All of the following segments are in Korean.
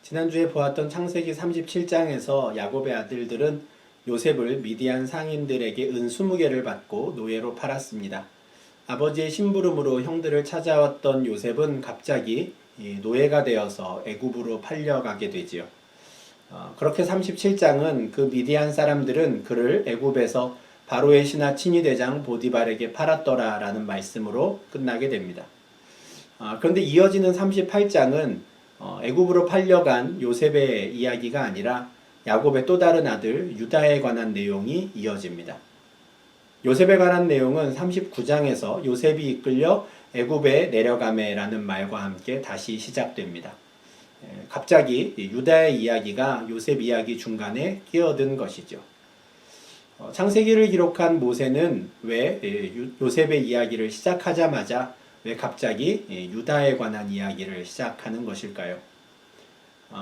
지난주에 보았던 창세기 37장에서 야곱의 아들들은 요셉을 미디안 상인들에게 은 20개를 받고 노예로 팔았습니다. 아버지의 심부름으로 형들을 찾아왔던 요셉은 갑자기 노예가 되어서 애굽으로 팔려가게 되지요. 그렇게 37장은 그 미디안 사람들은 그를 애굽에서 바로의 신하 친위대장 보디발에게 팔았더라라는 말씀으로 끝나게 됩니다. 그런데 이어지는 38장은 애굽으로 팔려간 요셉의 이야기가 아니라 야곱의 또 다른 아들 유다에 관한 내용이 이어집니다. 요셉에 관한 내용은 39장에서 요셉이 이끌려 애굽에 내려가매라는 말과 함께 다시 시작됩니다. 갑자기 유다의 이야기가 요셉 이야기 중간에 끼어든 것이죠. 창세기를 기록한 모세는 왜 요셉의 이야기를 시작하자마자 왜 갑자기 유다에 관한 이야기를 시작하는 것일까요?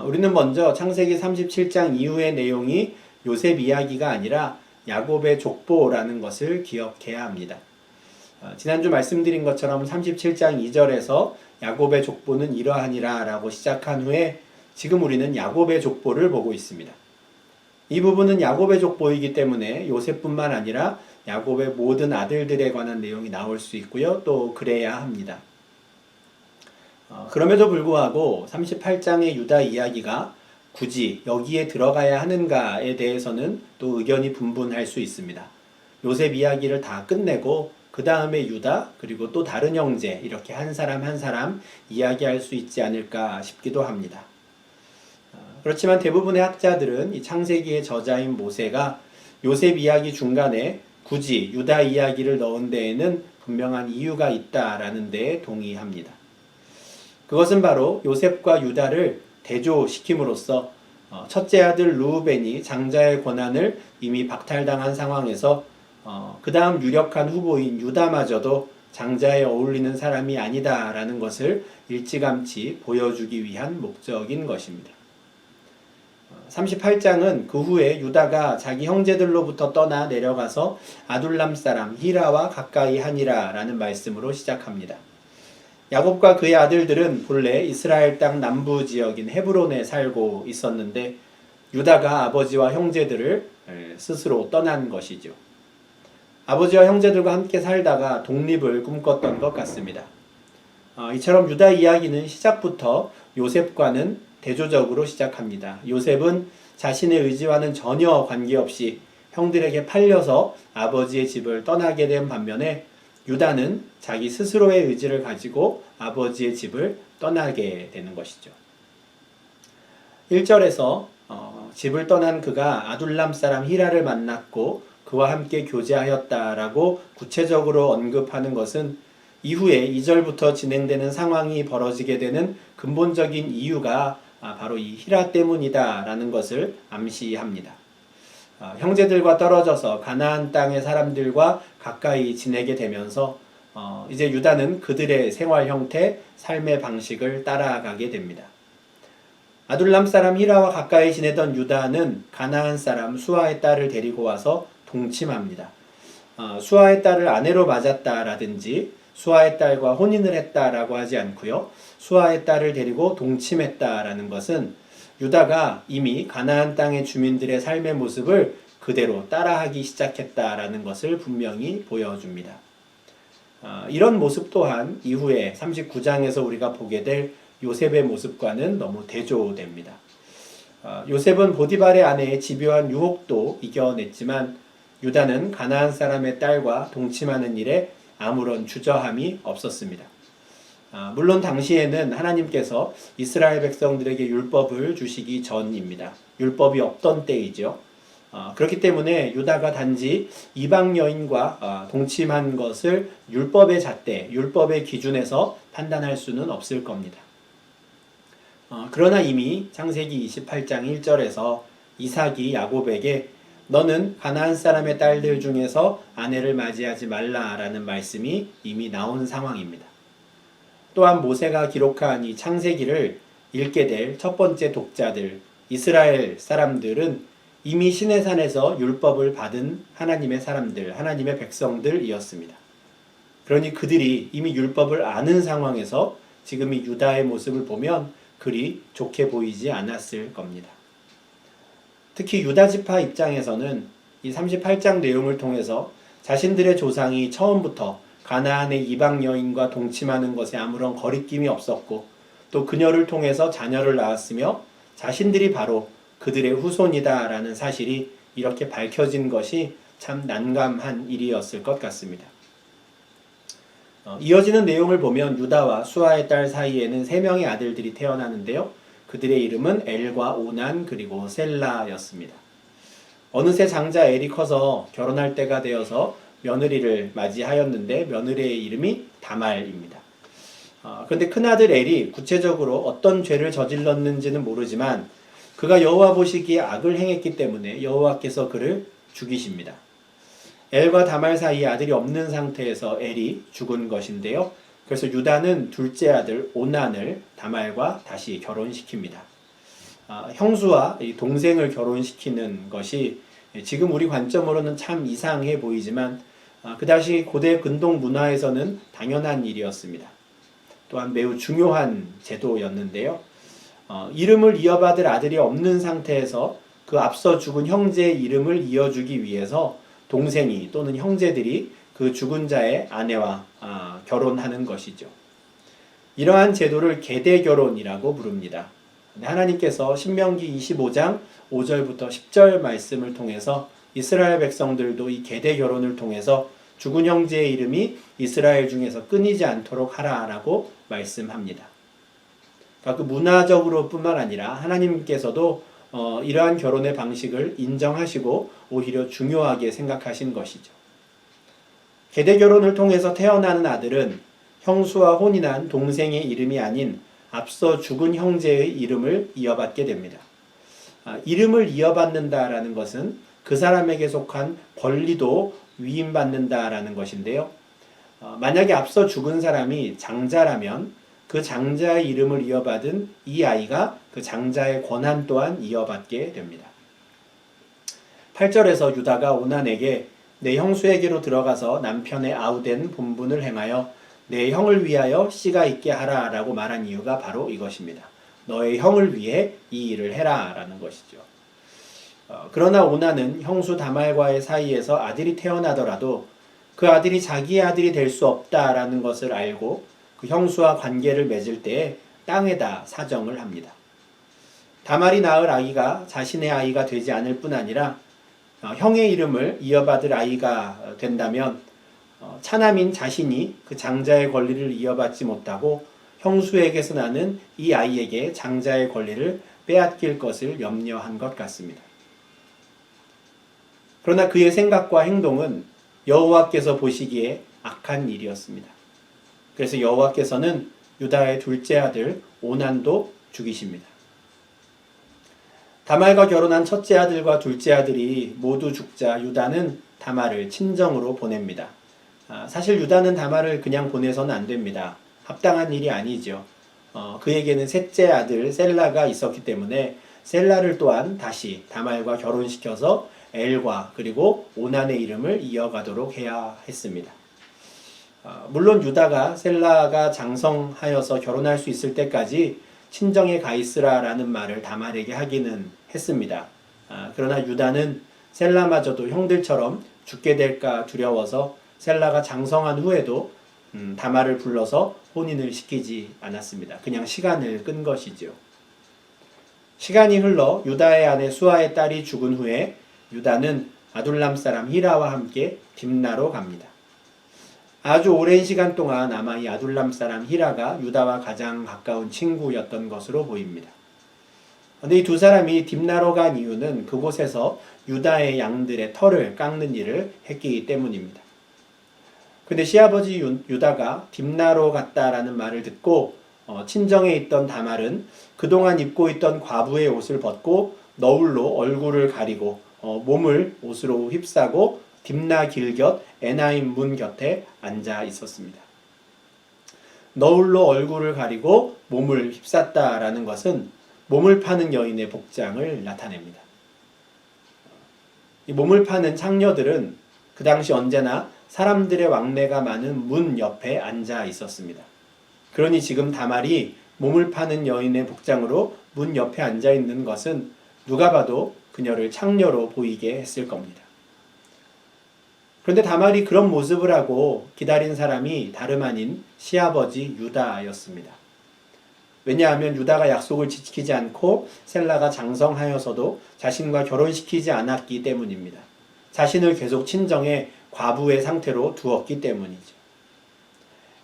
우리는 먼저 창세기 37장 이후의 내용이 요셉 이야기가 아니라 야곱의 족보라는 것을 기억해야 합니다. 지난주 말씀드린 것처럼 37장 2절에서 야곱의 족보는 이러하니라 라고 시작한 후에 지금 우리는 야곱의 족보를 보고 있습니다. 이 부분은 야곱의 족보이기 때문에 요셉뿐만 아니라 야곱의 모든 아들들에 관한 내용이 나올 수 있고요. 또 그래야 합니다. 그럼에도 불구하고 38장의 유다 이야기가 굳이 여기에 들어가야 하는가에 대해서는 또 의견이 분분할 수 있습니다. 요셉 이야기를 다 끝내고 그 다음에 유다 그리고 또 다른 형제 이렇게 한 사람 한 사람 이야기할 수 있지 않을까 싶기도 합니다. 그렇지만 대부분의 학자들은 이 창세기의 저자인 모세가 요셉 이야기 중간에 굳이 유다 이야기를 넣은 데에는 분명한 이유가 있다라는 데에 동의합니다. 그것은 바로 요셉과 유다를 대조시킴으로써 첫째 아들 르우벤이 장자의 권한을 이미 박탈당한 상황에서 그 다음 유력한 후보인 유다마저도 장자에 어울리는 사람이 아니다라는 것을 일찌감치 보여주기 위한 목적인 것입니다. 38장은 그 후에 유다가 자기 형제들로부터 떠나 내려가서 아둘람 사람 히라와 가까이 하니라 라는 말씀으로 시작합니다. 야곱과 그의 아들들은 본래 이스라엘 땅 남부 지역인 헤브론에 살고 있었는데 유다가 아버지와 형제들을 스스로 떠난 것이죠. 아버지와 형제들과 함께 살다가 독립을 꿈꿨던 것 같습니다. 이처럼 유다 이야기는 시작부터 요셉과는 대조적으로 시작합니다. 요셉은 자신의 의지와는 전혀 관계없이 형들에게 팔려서 아버지의 집을 떠나게 된 반면에 유다는 자기 스스로의 의지를 가지고 아버지의 집을 떠나게 되는 것이죠. 1절에서 집을 떠난 그가 아둘람 사람 히라를 만났고 그와 함께 교제하였다라고 구체적으로 언급하는 것은 이후에 2절부터 진행되는 상황이 벌어지게 되는 근본적인 이유가 바로 이 히라 때문이다라는 것을 암시합니다. 형제들과 떨어져서 가나안 땅의 사람들과 가까이 지내게 되면서 이제 유다는 그들의 생활 형태, 삶의 방식을 따라가게 됩니다. 아둘람 사람 히라와 가까이 지내던 유다는 가나안 사람 수아의 딸을 데리고 와서 동침합니다. 수아의 딸을 아내로 맞았다라든지 수아의 딸과 혼인을 했다라고 하지 않고요. 수아의 딸을 데리고 동침했다라는 것은 유다가 이미 가나안 땅의 주민들의 삶의 모습을 그대로 따라하기 시작했다라는 것을 분명히 보여줍니다. 이런 모습 또한 이후에 39장에서 우리가 보게 될 요셉의 모습과는 너무 대조됩니다. 요셉은 보디발의 아내의 집요한 유혹도 이겨냈지만 유다는 가나안 사람의 딸과 동침하는 일에 아무런 주저함이 없었습니다. 물론 당시에는 하나님께서 이스라엘 백성들에게 율법을 주시기 전입니다. 율법이 없던 때이죠. 그렇기 때문에 유다가 단지 이방 여인과 동침한 것을 율법의 잣대, 율법의 기준에서 판단할 수는 없을 겁니다. 그러나 이미 창세기 28장 1절에서 이삭이 야곱에게 너는 가나안 사람의 딸들 중에서 아내를 맞이하지 말라라는 말씀이 이미 나온 상황입니다. 또한 모세가 기록한 이 창세기를 읽게 될 첫 번째 독자들, 이스라엘 사람들은 이미 시내산에서 율법을 받은 하나님의 사람들, 하나님의 백성들이었습니다. 그러니 그들이 이미 율법을 아는 상황에서 지금 이 유다의 모습을 보면 그리 좋게 보이지 않았을 겁니다. 특히 유다 지파 입장에서는 이 38장 내용을 통해서 자신들의 조상이 처음부터 가나안의 이방 여인과 동침하는 것에 아무런 거리낌이 없었고 또 그녀를 통해서 자녀를 낳았으며 자신들이 바로 그들의 후손이다라는 사실이 이렇게 밝혀진 것이 참 난감한 일이었을 것 같습니다. 이어지는 내용을 보면 유다와 수아의 딸 사이에는 3명의 아들들이 태어나는데요. 그들의 이름은 엘과 오난 그리고 셀라였습니다. 어느새 장자 엘이 커서 결혼할 때가 되어서 며느리를 맞이하였는데 며느리의 이름이 다말입니다. 그런데 큰아들 엘이 구체적으로 어떤 죄를 저질렀는지는 모르지만 그가 여호와 보시기에 악을 행했기 때문에 여호와께서 그를 죽이십니다. 엘과 다말 사이에 아들이 없는 상태에서 엘이 죽은 것인데요. 그래서 유다는 둘째 아들 오난을 다말과 다시 결혼시킵니다. 형수와 동생을 결혼시키는 것이 지금 우리 관점으로는 참 이상해 보이지만 그 당시 고대 근동 문화에서는 당연한 일이었습니다. 또한 매우 중요한 제도였는데요. 이름을 이어받을 아들이 없는 상태에서 그 앞서 죽은 형제의 이름을 이어주기 위해서 동생이 또는 형제들이 그 죽은 자의 아내와 결혼하는 것이죠. 이러한 제도를 계대결혼이라고 부릅니다. 하나님께서 신명기 25장 5절부터 10절 말씀을 통해서 이스라엘 백성들도 이 계대결혼을 통해서 죽은 형제의 이름이 이스라엘 중에서 끊이지 않도록 하라라고 말씀합니다. 그러니까 그 문화적으로 뿐만 아니라 하나님께서도 이러한 결혼의 방식을 인정하시고 오히려 중요하게 생각하신 것이죠. 계대결혼을 통해서 태어나는 아들은 형수와 혼인한 동생의 이름이 아닌 앞서 죽은 형제의 이름을 이어받게 됩니다. 이름을 이어받는다라는 것은 그 사람에게 속한 권리도 위임받는다라는 것인데요. 만약에 앞서 죽은 사람이 장자라면 그 장자의 이름을 이어받은 이 아이가 그 장자의 권한 또한 이어받게 됩니다. 8절에서 유다가 오난에게 내 형수에게로 들어가서 남편의 아우된 본분을 행하여 내 형을 위하여 씨가 있게 하라 라고 말한 이유가 바로 이것입니다. 너의 형을 위해 이 일을 해라 라는 것이죠. 그러나 오난은 형수 다말과의 사이에서 아들이 태어나더라도 그 아들이 자기의 아들이 될 수 없다라는 것을 알고 그 형수와 관계를 맺을 때에 땅에다 사정을 합니다. 다말이 낳을 아이가 자신의 아이가 되지 않을 뿐 아니라 형의 이름을 이어받을 아이가 된다면 차남인 자신이 그 장자의 권리를 이어받지 못하고 형수에게서 나는 이 아이에게 장자의 권리를 빼앗길 것을 염려한 것 같습니다. 그러나 그의 생각과 행동은 여호와께서 보시기에 악한 일이었습니다. 그래서 여호와께서는 유다의 둘째 아들 오난도 죽이십니다. 다말과 결혼한 첫째 아들과 둘째 아들이 모두 죽자 유다는 다말을 친정으로 보냅니다. 사실 유다는 다말을 그냥 보내서는 안 됩니다. 합당한 일이 아니죠. 그에게는 셋째 아들 셀라가 있었기 때문에 셀라를 또한 다시 다말과 결혼시켜서 엘과 그리고 오난의 이름을 이어가도록 해야 했습니다. 물론 유다가 셀라가 장성하여서 결혼할 수 있을 때까지 친정에 가 있으라라는 말을 다말에게 하기는 했습니다. 그러나 유다는 셀라마저도 형들처럼 죽게 될까 두려워서 셀라가 장성한 후에도 다말을 불러서 혼인을 시키지 않았습니다. 그냥 시간을 끈 것이죠. 시간이 흘러 유다의 아내 수아의 딸이 죽은 후에 유다는 아둘람 사람 히라와 함께 딥나로 갑니다. 아주 오랜 시간 동안 아마 이 아둘람 사람 히라가 유다와 가장 가까운 친구였던 것으로 보입니다. 그런데 이 두 사람이 딥나로 간 이유는 그곳에서 유다의 양들의 털을 깎는 일을 했기 때문입니다. 근데 시아버지 유다가 딥나로 갔다라는 말을 듣고 친정에 있던 다말은 그동안 입고 있던 과부의 옷을 벗고 너울로 얼굴을 가리고 몸을 옷으로 휩싸고 딥나 길 곁 에나임 문 곁에 앉아 있었습니다. 너울로 얼굴을 가리고 몸을 휩쌌다라는 것은 몸을 파는 여인의 복장을 나타냅니다. 이 몸을 파는 창녀들은 그 당시 언제나 사람들의 왕래가 많은 문 옆에 앉아 있었습니다. 그러니 지금 다말이 몸을 파는 여인의 복장으로 문 옆에 앉아 있는 것은 누가 봐도 그녀를 창녀로 보이게 했을 겁니다. 그런데 다말이 그런 모습을 하고 기다린 사람이 다름 아닌 시아버지 유다였습니다. 왜냐하면 유다가 약속을 지키지 않고 셀라가 장성하여서도 자신과 결혼시키지 않았기 때문입니다. 자신을 계속 친정에 과부의 상태로 두었기 때문이죠.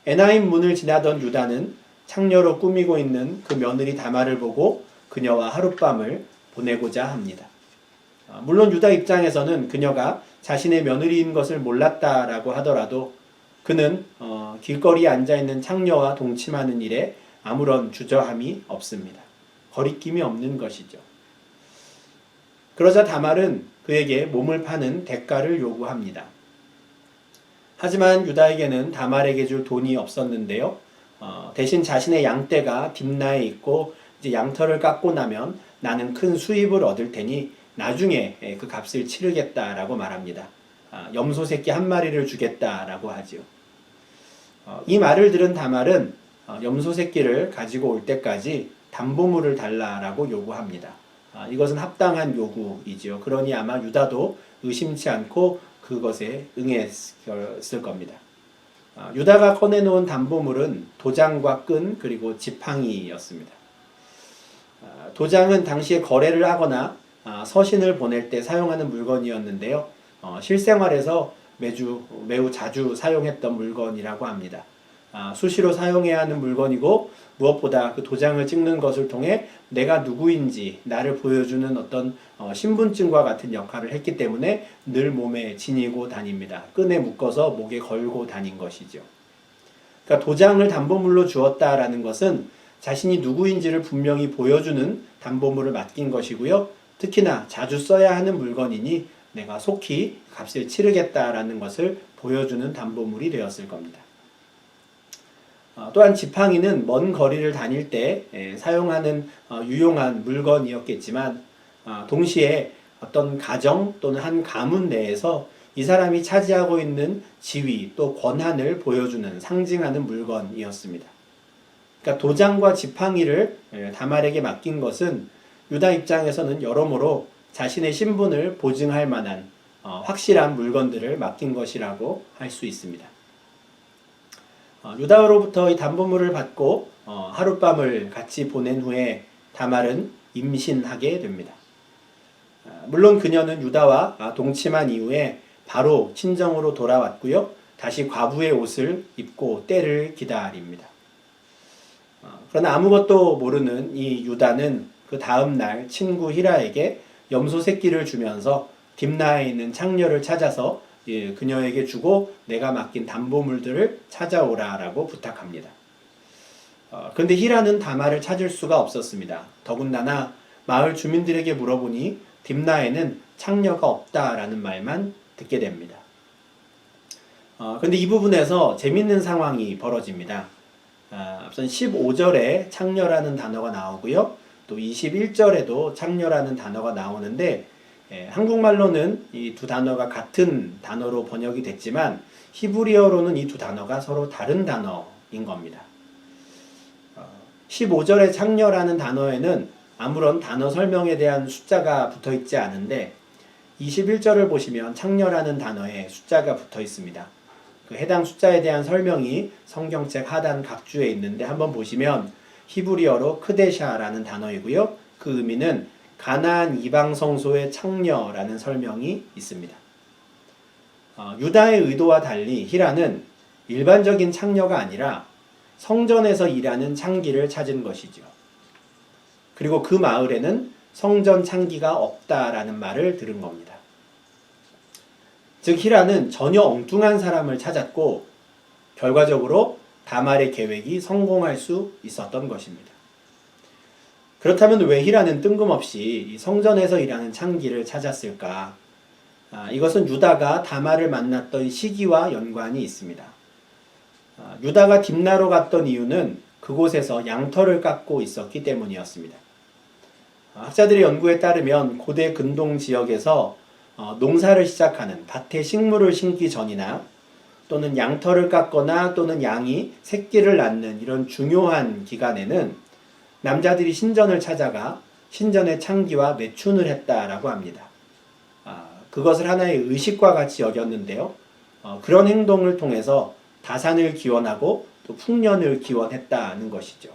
에나임 문을 지나던 유다는 창녀로 꾸미고 있는 그 며느리 다말을 보고 그녀와 하룻밤을 보내고자 합니다. 물론 유다 입장에서는 그녀가 자신의 며느리인 것을 몰랐다라고 하더라도 그는 길거리에 앉아있는 창녀와 동침하는 일에 아무런 주저함이 없습니다. 거리낌이 없는 것이죠. 그러자 다말은 그에게 몸을 파는 대가를 요구합니다. 하지만 유다에게는 다말에게 줄 돈이 없었는데요. 대신 자신의 양떼가 딥나에 있고 이제 양털을 깎고 나면 나는 큰 수입을 얻을 테니 나중에 그 값을 치르겠다라고 말합니다. 염소 새끼 한 마리를 주겠다라고 하지요. 이 말을 들은 다말은 염소 새끼를 가지고 올 때까지 담보물을 달라라고 요구합니다. 이것은 합당한 요구이지요. 그러니 아마 유다도 의심치 않고 그것에 응했을 겁니다. 유다가 꺼내놓은 담보물은 도장과 끈 그리고 지팡이였습니다. 도장은 당시에 거래를 하거나 서신을 보낼 때 사용하는 물건이었는데요. 실생활에서 매우 자주 사용했던 물건이라고 합니다. 수시로 사용해야 하는 물건이고 무엇보다 그 도장을 찍는 것을 통해 내가 누구인지 나를 보여주는 어떤 신분증과 같은 역할을 했기 때문에 늘 몸에 지니고 다닙니다. 끈에 묶어서 목에 걸고 다닌 것이죠. 그러니까 도장을 담보물로 주었다라는 것은 자신이 누구인지를 분명히 보여주는 담보물을 맡긴 것이고요. 특히나 자주 써야 하는 물건이니 내가 속히 값을 치르겠다라는 것을 보여주는 담보물이 되었을 겁니다. 또한 지팡이는 먼 거리를 다닐 때 사용하는 유용한 물건이었겠지만 동시에 어떤 가정 또는 한 가문 내에서 이 사람이 차지하고 있는 지위 또 권한을 보여주는 상징하는 물건이었습니다. 그러니까 도장과 지팡이를 다말에게 맡긴 것은 유다 입장에서는 여러모로 자신의 신분을 보증할 만한 확실한 물건들을 맡긴 것이라고 할 수 있습니다. 유다로부터 이 담보물을 받고 하룻밤을 같이 보낸 후에 다말은 임신하게 됩니다. 물론 그녀는 유다와 동침한 이후에 바로 친정으로 돌아왔고요. 다시 과부의 옷을 입고 때를 기다립니다. 그러나 아무것도 모르는 이 유다는 그 다음 날 친구 히라에게 염소 새끼를 주면서 딥나에 있는 창녀를 찾아서 그녀에게 주고 내가 맡긴 담보물들을 찾아오라라고 부탁합니다. 그런데 히라는 다말을 찾을 수가 없었습니다. 더군다나 마을 주민들에게 물어보니 딥나에는 창녀가 없다라는 말만 듣게 됩니다. 그런데 이 부분에서 재밌는 상황이 벌어집니다. 앞선 15절에 창녀라는 단어가 나오고요. 또 21절에도 창녀라는 단어가 나오는데 한국말로는 이 두 단어가 같은 단어로 번역이 됐지만 히브리어로는 이 두 단어가 서로 다른 단어인 겁니다. 15절의 창녀라는 단어에는 아무런 단어 설명에 대한 숫자가 붙어 있지 않은데 21절을 보시면 창녀라는 단어에 숫자가 붙어 있습니다. 그 해당 숫자에 대한 설명이 성경책 하단 각주에 있는데 한번 보시면 히브리어로 크데샤라는 단어이고요. 그 의미는 가나안 이방 성소의 창녀라는 설명이 있습니다. 유다의 의도와 달리 히라는 일반적인 창녀가 아니라 성전에서 일하는 창기를 찾은 것이죠. 그리고 그 마을에는 성전 창기가 없다라는 말을 들은 겁니다. 즉 히라는 전혀 엉뚱한 사람을 찾았고 결과적으로 다말의 계획이 성공할 수 있었던 것입니다. 그렇다면 왜 히라는 뜬금없이 성전에서 일하는 창기를 찾았을까? 이것은 유다가 다말을 만났던 시기와 연관이 있습니다. 유다가 딥나로 갔던 이유는 그곳에서 양털을 깎고 있었기 때문이었습니다. 학자들의 연구에 따르면 고대 근동 지역에서 농사를 시작하는 밭에 식물을 심기 전이나 또는 양털을 깎거나 또는 양이 새끼를 낳는 이런 중요한 기간에는 남자들이 신전을 찾아가 신전의 창기와 매춘을 했다라고 합니다. 그것을 하나의 의식과 같이 여겼는데요. 그런 행동을 통해서 다산을 기원하고 또 풍년을 기원했다는 것이죠.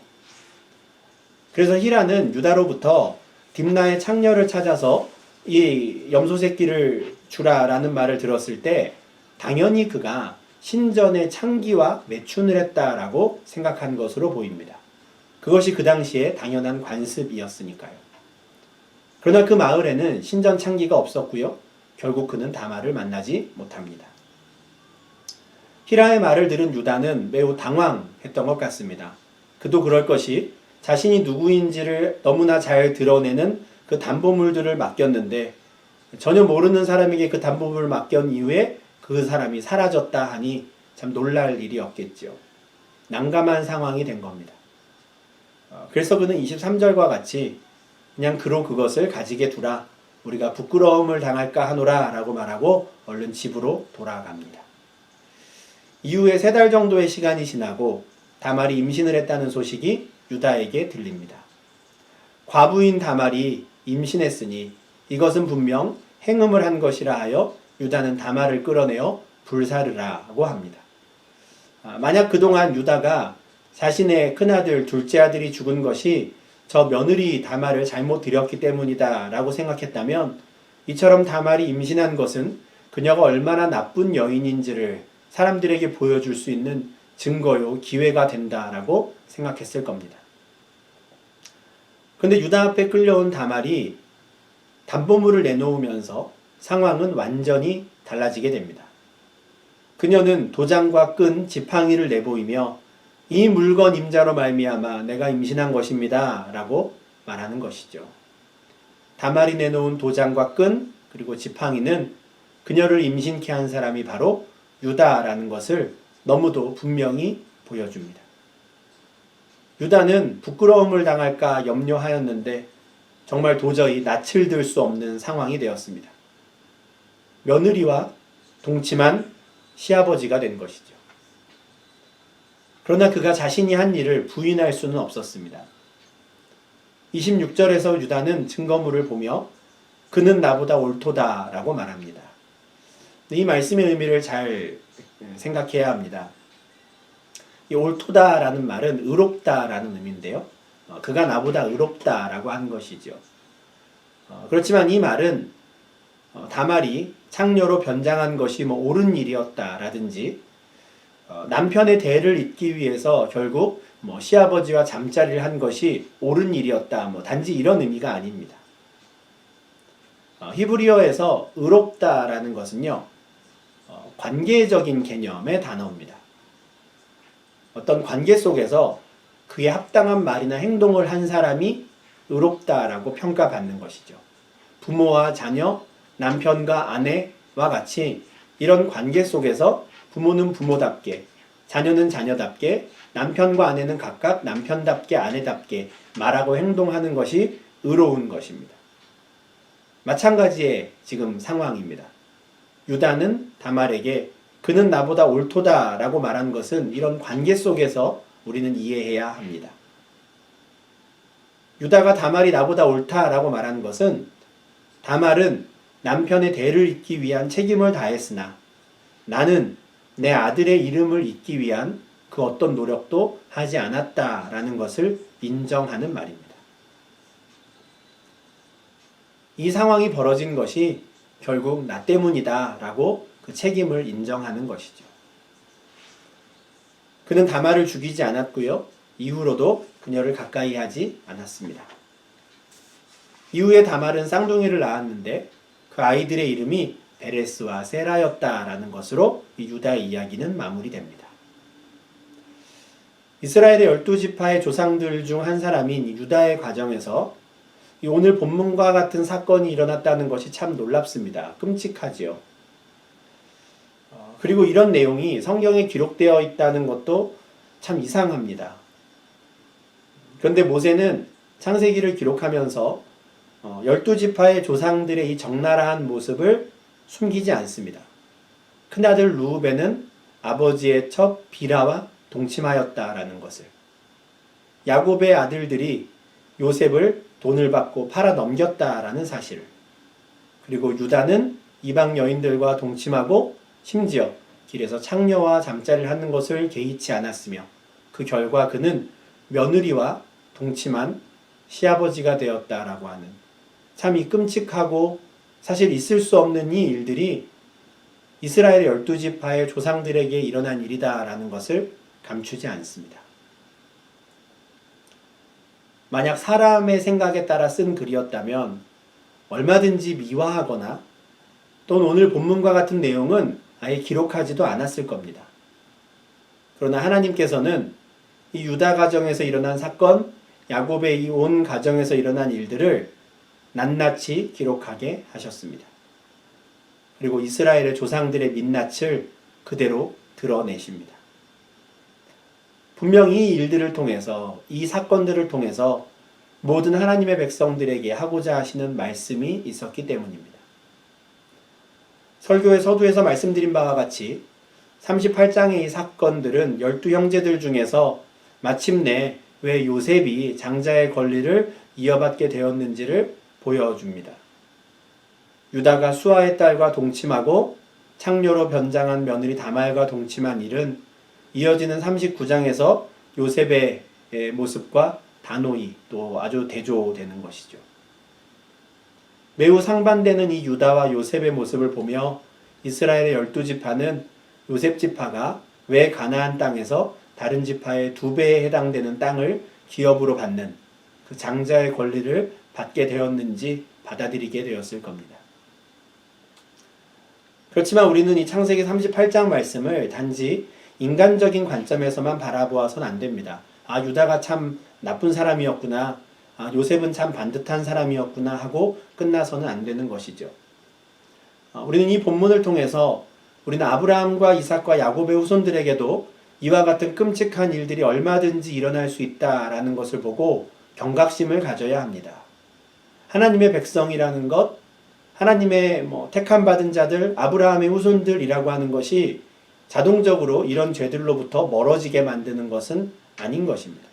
그래서 히라는 유다로부터 딥나의 창녀를 찾아서 이 염소 새끼를 주라라는 말을 들었을 때 당연히 그가 신전의 창기와 매춘을 했다라고 생각한 것으로 보입니다. 그것이 그 당시에 당연한 관습이었으니까요. 그러나 그 마을에는 신전 창기가 없었고요. 결국 그는 다말을 만나지 못합니다. 히라의 말을 들은 유다는 매우 당황했던 것 같습니다. 그도 그럴 것이 자신이 누구인지를 너무나 잘 드러내는 그 담보물들을 맡겼는데 전혀 모르는 사람에게 그 담보물을 맡긴 이후에 그 사람이 사라졌다 하니 참 놀랄 일이 없겠죠. 난감한 상황이 된 겁니다. 그래서 그는 23절과 같이 그냥 그로 그것을 가지게 두라. 우리가 부끄러움을 당할까 하노라 라고 말하고 얼른 집으로 돌아갑니다. 이후에 3달 정도의 시간이 지나고 다말이 임신을 했다는 소식이 유다에게 들립니다. 과부인 다말이 임신했으니 이것은 분명 행음을 한 것이라 하여 유다는 다말을 끌어내어 불사르라고 합니다. 만약 그동안 유다가 자신의 큰아들, 둘째 아들이 죽은 것이 저 며느리 다말을 잘못 들였기 때문이다 라고 생각했다면 이처럼 다말이 임신한 것은 그녀가 얼마나 나쁜 여인인지를 사람들에게 보여줄 수 있는 증거요, 기회가 된다라고 생각했을 겁니다. 그런데 유다 앞에 끌려온 다말이 담보물을 내놓으면서 상황은 완전히 달라지게 됩니다. 그녀는 도장과 끈, 지팡이를 내보이며 이 물건 임자로 말미암아 내가 임신한 것입니다 라고 말하는 것이죠. 다말이 내놓은 도장과 끈 그리고 지팡이는 그녀를 임신케 한 사람이 바로 유다라는 것을 너무도 분명히 보여줍니다. 유다는 부끄러움을 당할까 염려하였는데 정말 도저히 낯을 들 수 없는 상황이 되었습니다. 며느리와 동침한 시아버지가 된 것이죠. 그러나 그가 자신이 한 일을 부인할 수는 없었습니다. 26절에서 유다는 증거물을 보며 그는 나보다 옳도다 라고 말합니다. 이 말씀의 의미를 잘 생각해야 합니다. 이 옳도다라는 말은 의롭다라는 의미인데요. 그가 나보다 의롭다라고 하는 것이죠. 그렇지만 이 말은 다말이 창녀로 변장한 것이 옳은 일이었다라든지 남편의 대를 잇기 위해서 결국 시아버지와 잠자리를 한 것이 옳은 일이었다. 단지 이런 의미가 아닙니다. 히브리어에서 의롭다라는 것은요, 관계적인 개념의 단어입니다. 어떤 관계 속에서 그에 합당한 말이나 행동을 한 사람이 의롭다라고 평가받는 것이죠. 부모와 자녀, 남편과 아내와 같이 이런 관계 속에서 부모는 부모답게, 자녀는 자녀답게, 남편과 아내는 각각 남편답게, 아내답게 말하고 행동하는 것이 의로운 것입니다. 마찬가지의 지금 상황입니다. 유다는 다말에게 그는 나보다 옳도다 라고 말한 것은 이런 관계 속에서 우리는 이해해야 합니다. 유다가 다말이 나보다 옳다라고 말한 것은 다말은 남편의 대를 잇기 위한 책임을 다했으나 나는 내 아들의 이름을 잇기 위한 그 어떤 노력도 하지 않았다라는 것을 인정하는 말입니다. 이 상황이 벌어진 것이 결국 나 때문이다라고 그 책임을 인정하는 것이죠. 그는 다말을 죽이지 않았고요. 이후로도 그녀를 가까이 하지 않았습니다. 이후에 다말은 쌍둥이를 낳았는데 그 아이들의 이름이 베레스와 세라였다라는 것으로 이 유다의 이야기는 마무리됩니다. 이스라엘의 12지파의 조상들 중 한 사람인 유다의 과정에서 오늘 본문과 같은 사건이 일어났다는 것이 참 놀랍습니다. 끔찍하지요. 그리고 이런 내용이 성경에 기록되어 있다는 것도 참 이상합니다. 그런데 모세는 창세기를 기록하면서 12지파의 조상들의 이 적나라한 모습을 숨기지 않습니다. 큰아들 루우벤은 아버지의 첩 비라와 동침하였다라는 것을, 야곱의 아들들이 요셉을 돈을 받고 팔아 넘겼다라는 사실을, 그리고 유다는 이방 여인들과 동침하고 심지어 길에서 창녀와 잠자리를 하는 것을 개의치 않았으며 그 결과 그는 며느리와 동침한 시아버지가 되었다라고 하는, 참 이 끔찍하고 사실 있을 수 없는 이 일들이 이스라엘의 12지파의 조상들에게 일어난 일이다라는 것을 감추지 않습니다. 만약 사람의 생각에 따라 쓴 글이었다면 얼마든지 미화하거나 또는 오늘 본문과 같은 내용은 아예 기록하지도 않았을 겁니다. 그러나 하나님께서는 이 유다 가정에서 일어난 사건, 야곱의 이 온 가정에서 일어난 일들을 낱낱이 기록하게 하셨습니다. 그리고 이스라엘의 조상들의 민낯을 그대로 드러내십니다. 분명히 이 일들을 통해서, 이 사건들을 통해서 모든 하나님의 백성들에게 하고자 하시는 말씀이 있었기 때문입니다. 설교의 서두에서 말씀드린 바와 같이 38장의 이 사건들은 12형제들 중에서 마침내 왜 요셉이 장자의 권리를 이어받게 되었는지를 보여줍니다. 유다가 수아의 딸과 동침하고 창녀로 변장한 며느리 다말과 동침한 일은 이어지는 39장에서 요셉의 모습과 단호히 또 아주 대조되는 것이죠. 매우 상반되는 이 유다와 요셉의 모습을 보며 이스라엘의 12지파는 요셉 지파가 왜 가나안 땅에서 다른 지파의 2배에 해당되는 땅을 기업으로 받는 그 장자의 권리를 받게 되었는지 받아들이게 되었을 겁니다. 그렇지만 우리는 이 창세기 38장 말씀을 단지 인간적인 관점에서만 바라보아서는 안 됩니다. 아, 유다가 참 나쁜 사람이었구나, 아, 요셉은 참 반듯한 사람이었구나 하고 끝나서는 안 되는 것이죠. 우리는 이 본문을 통해서 우리는 아브라함과 이삭과 야곱의 후손들에게도 이와 같은 끔찍한 일들이 얼마든지 일어날 수 있다라는 것을 보고 경각심을 가져야 합니다. 하나님의 백성이라는 것, 하나님의 택함 받은 자들, 아브라함의 후손들이라고 하는 것이 자동적으로 이런 죄들로부터 멀어지게 만드는 것은 아닌 것입니다.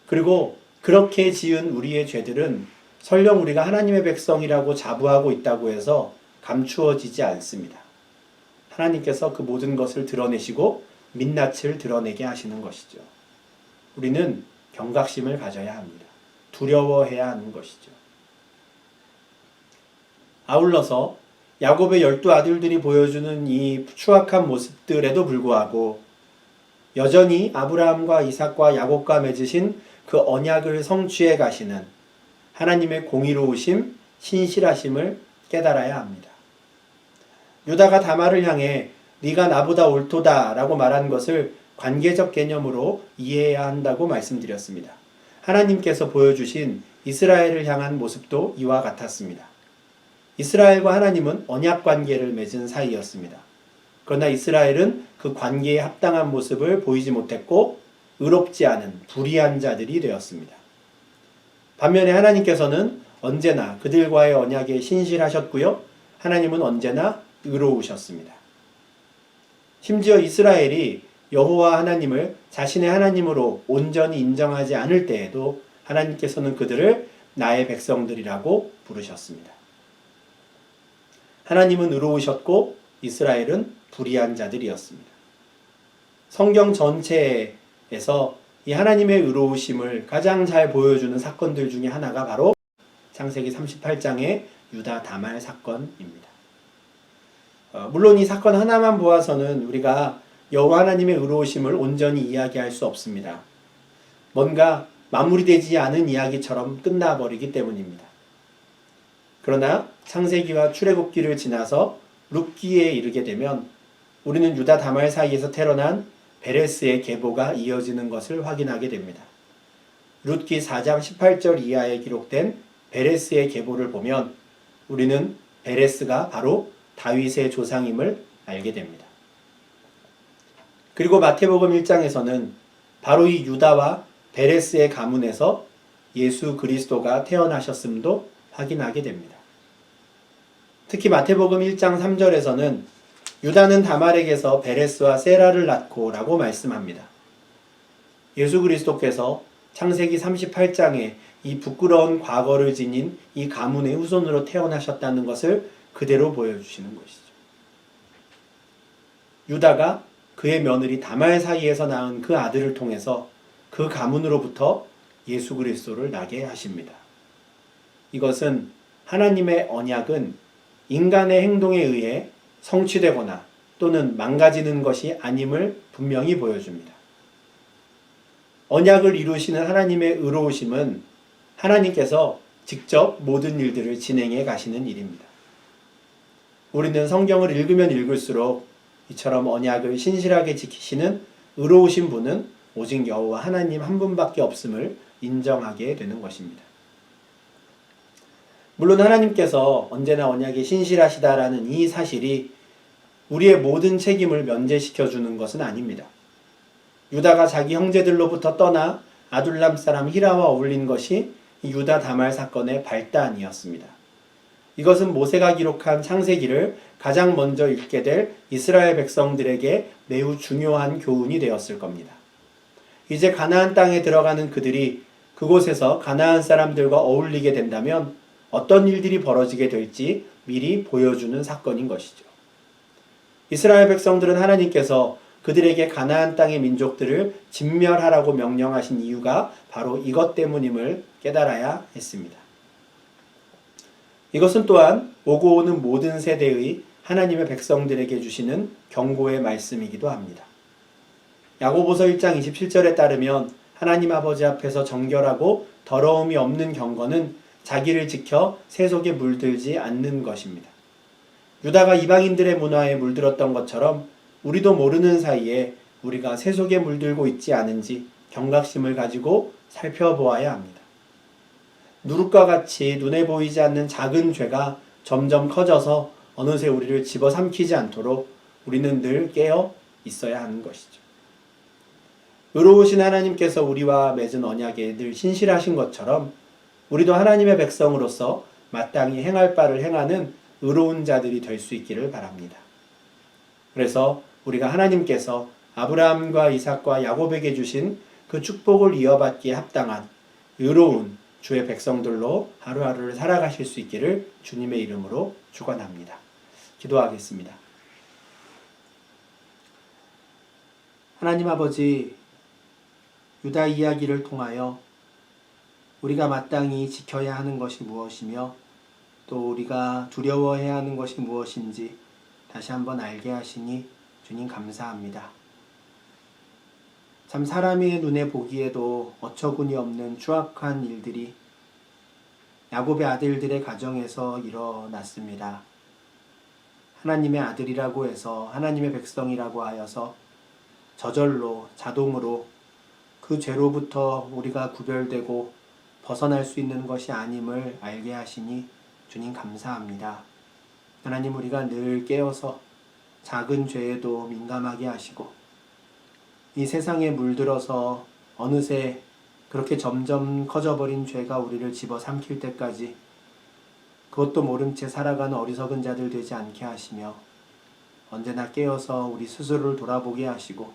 그리고 그렇게 지은 우리의 죄들은 설령 우리가 하나님의 백성이라고 자부하고 있다고 해서 감추어지지 않습니다. 하나님께서 그 모든 것을 드러내시고 민낯을 드러내게 하시는 것이죠. 우리는 경각심을 가져야 합니다. 두려워해야 하는 것이죠. 아울러서 야곱의 12아들들이 보여주는 이 추악한 모습들에도 불구하고 여전히 아브라함과 이삭과 야곱과 맺으신 그 언약을 성취해 가시는 하나님의 공의로우심, 신실하심을 깨달아야 합니다. 유다가 다말을 향해 네가 나보다 옳도다 라고 말한 것을 관계적 개념으로 이해해야 한다고 말씀드렸습니다. 하나님께서 보여주신 이스라엘을 향한 모습도 이와 같았습니다. 이스라엘과 하나님은 언약 관계를 맺은 사이였습니다. 그러나 이스라엘은 그 관계에 합당한 모습을 보이지 못했고 의롭지 않은 불의한 자들이 되었습니다. 반면에 하나님께서는 언제나 그들과의 언약에 신실하셨고요. 하나님은 언제나 의로우셨습니다. 심지어 이스라엘이 여호와 하나님을 자신의 하나님으로 온전히 인정하지 않을 때에도 하나님께서는 그들을 나의 백성들이라고 부르셨습니다. 하나님은 의로우셨고 이스라엘은 불의한 자들이었습니다. 성경 전체에서 이 하나님의 의로우심을 가장 잘 보여주는 사건들 중에 하나가 바로 창세기 38장의 유다 다말 사건입니다. 물론 이 사건 하나만 보아서는 우리가 여호와 하나님의 의로우심을 온전히 이야기할 수 없습니다. 뭔가 마무리되지 않은 이야기처럼 끝나버리기 때문입니다. 그러나 창세기와 출애굽기를 지나서 룻기에 이르게 되면 우리는 유다 다말 사이에서 태어난 베레스의 계보가 이어지는 것을 확인하게 됩니다. 룻기 4장 18절 이하에 기록된 베레스의 계보를 보면 우리는 베레스가 바로 다윗의 조상임을 알게 됩니다. 그리고 마태복음 1장에서는 바로 이 유다와 베레스의 가문에서 예수 그리스도가 태어나셨음도 확인하게 됩니다. 특히 마태복음 1장 3절에서는 유다는 다말에게서 베레스와 세라를 낳고 라고 말씀합니다. 예수 그리스도께서 창세기 38장에 이 부끄러운 과거를 지닌 이 가문의 후손으로 태어나셨다는 것을 그대로 보여주시는 것이죠. 유다가 그의 며느리 다말 사이에서 낳은 그 아들을 통해서 그 가문으로부터 예수 그리스도를 나게 하십니다. 이것은 하나님의 언약은 인간의 행동에 의해 성취되거나 또는 망가지는 것이 아님을 분명히 보여줍니다. 언약을 이루시는 하나님의 의로우심은 하나님께서 직접 모든 일들을 진행해 가시는 일입니다. 우리는 성경을 읽으면 읽을수록 이처럼 언약을 신실하게 지키시는 의로우신 분은 오직 여호와 하나님 한 분밖에 없음을 인정하게 되는 것입니다. 물론 하나님께서 언제나 언약에 신실하시다라는 이 사실이 우리의 모든 책임을 면제시켜 주는 것은 아닙니다. 유다가 자기 형제들로부터 떠나 아둘람 사람 히라와 어울린 것이 유다 다말 사건의 발단이었습니다. 이것은 모세가 기록한 창세기를 가장 먼저 읽게 될 이스라엘 백성들에게 매우 중요한 교훈이 되었을 겁니다. 이제 가나안 땅에 들어가는 그들이 그곳에서 가나안 사람들과 어울리게 된다면 어떤 일들이 벌어지게 될지 미리 보여주는 사건인 것이죠. 이스라엘 백성들은 하나님께서 그들에게 가나안 땅의 민족들을 진멸하라고 명령하신 이유가 바로 이것 때문임을 깨달아야 했습니다. 이것은 또한 오고 오는 모든 세대의 하나님의 백성들에게 주시는 경고의 말씀이기도 합니다. 야고보서 1장 27절에 따르면 하나님 아버지 앞에서 정결하고 더러움이 없는 경건은 자기를 지켜 세속에 물들지 않는 것입니다. 유다가 이방인들의 문화에 물들었던 것처럼 우리도 모르는 사이에 우리가 세속에 물들고 있지 않은지 경각심을 가지고 살펴보아야 합니다. 누룩과 같이 눈에 보이지 않는 작은 죄가 점점 커져서 어느새 우리를 집어삼키지 않도록 우리는 늘 깨어 있어야 하는 것이죠. 의로우신 하나님께서 우리와 맺은 언약에 늘 신실하신 것처럼 우리도 하나님의 백성으로서 마땅히 행할 바를 행하는 의로운 자들이 될 수 있기를 바랍니다. 그래서 우리가 하나님께서 아브라함과 이삭과 야곱에게 주신 그 축복을 이어받기에 합당한 의로운 주의 백성들로 하루하루를 살아가실 수 있기를 주님의 이름으로 축원합니다. 기도하겠습니다. 하나님 아버지, 유다 이야기를 통하여 우리가 마땅히 지켜야 하는 것이 무엇이며 또 우리가 두려워해야 하는 것이 무엇인지 다시 한번 알게 하시니 주님 감사합니다. 참 사람의 눈에 보기에도 어처구니 없는 추악한 일들이 야곱의 아들들의 가정에서 일어났습니다. 하나님의 아들이라고 해서 하나님의 백성이라고 하여서 저절로 자동으로 그 죄로부터 우리가 구별되고 벗어날 수 있는 것이 아님을 알게 하시니 주님 감사합니다. 하나님, 우리가 늘 깨어서 작은 죄에도 민감하게 하시고 이 세상에 물들어서 어느새 그렇게 점점 커져버린 죄가 우리를 집어삼킬 때까지 그것도 모른 채 살아가는 어리석은 자들 되지 않게 하시며 언제나 깨어서 우리 스스로를 돌아보게 하시고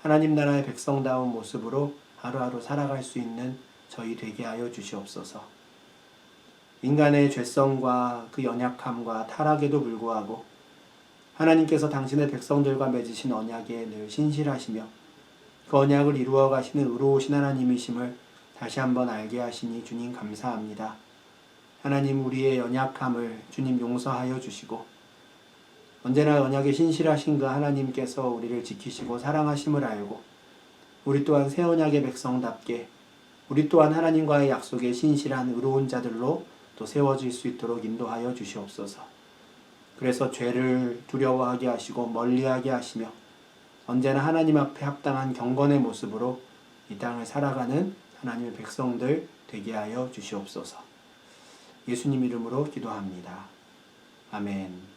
하나님 나라의 백성다운 모습으로 하루하루 살아갈 수 있는 저희 되게 하여 주시옵소서. 인간의 죄성과 그 연약함과 타락에도 불구하고 하나님께서 당신의 백성들과 맺으신 언약에 늘 신실하시며 그 언약을 이루어 가시는 의로우신 하나님이심을 다시 한번 알게 하시니 주님 감사합니다. 하나님, 우리의 연약함을 주님 용서하여 주시고 언제나 언약에 신실하신 그 하나님께서 우리를 지키시고 사랑하심을 알고 우리 또한 새 언약의 백성답게 우리 또한 하나님과의 약속에 신실한 의로운 자들로 또 세워질 수 있도록 인도하여 주시옵소서. 그래서 죄를 두려워하게 하시고 멀리하게 하시며 언제나 하나님 앞에 합당한 경건의 모습으로 이 땅을 살아가는 하나님의 백성들 되게 하여 주시옵소서. 예수님 이름으로 기도합니다. 아멘.